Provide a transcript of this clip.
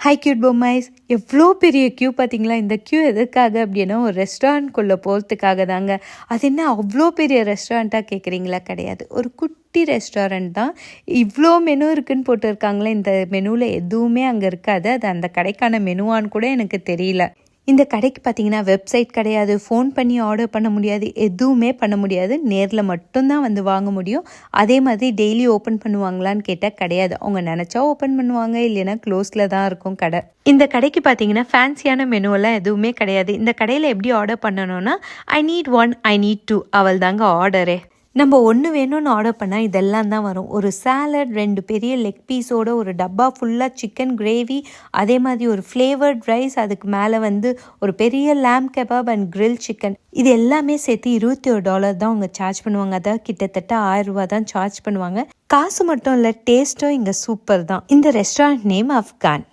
High cute பொம்மைஸ், எவ்வளோ பெரிய Q பார்த்தீங்களா? இந்த க்யூ எதுக்காக அப்படின்னா ஒரு ரெஸ்டாரண்ட்குள்ளே போகிறதுக்காக தாங்க. அது என்ன அவ்வளோ பெரிய ரெஸ்டாரண்ட்டாக கேட்குறீங்களா? கிடையாது, ஒரு குட்டி ரெஸ்டாரண்ட் தான். இவ்வளோ மெனு இருக்குன்னு போட்டிருக்காங்களே, இந்த மெனுவில் எதுவுமே அங்கே இருக்காது. அது அந்த கடைக்கான மெனுவான்னு கூட எனக்கு தெரியல. இந்த கடைக்கு பார்த்தீங்கன்னா வெப்சைட் கிடையாது, ஃபோன் பண்ணி ஆர்டர் பண்ண முடியாது, எதுவுமே பண்ண முடியாது. நேரில் மட்டும்தான் வந்து வாங்க முடியும். அதே மாதிரி டெய்லி ஓப்பன் பண்ணுவாங்களான்னு கேட்டால் கிடையாது. அவங்க நினச்சா ஓப்பன் பண்ணுவாங்க, இல்லைன்னா க்ளோஸில் தான் இருக்கும் கடை. இந்த கடைக்கு பார்த்தீங்கன்னா ஃபேன்சியான மெனுவெல்லாம் எதுவுமே கிடையாது. இந்த கடையில் எப்படி ஆர்டர் பண்ணணும்னா, ஐ நீட் 1, ஐ நீட் 2 அவள் தாங்க ஆர்டரே. நம்ம ஒன்று வேணும்னு ஆர்டர் பண்ணால் இதெல்லாம் தான் வரும். ஒரு சாலட், 2 பெரிய லெக் பீஸோட ஒரு டப்பா ஃபுல்லாக சிக்கன் கிரேவி, அதே மாதிரி ஒரு ஃப்ளேவர்ட் ரைஸ், அதுக்கு மேலே வந்து ஒரு பெரிய லேம் கெபாப் அண்ட் கிரில் சிக்கன். இது எல்லாமே சேர்த்து $21 தான் அவங்க சார்ஜ் பண்ணுவாங்க. அதாவது கிட்டத்தட்ட $1000 தான் சார்ஜ் பண்ணுவாங்க. காசு மட்டும் இல்லை, டேஸ்ட்டும் இங்கே சூப்பர் தான். இந்த ரெஸ்டாரண்ட் நேம் அஃப்கான்.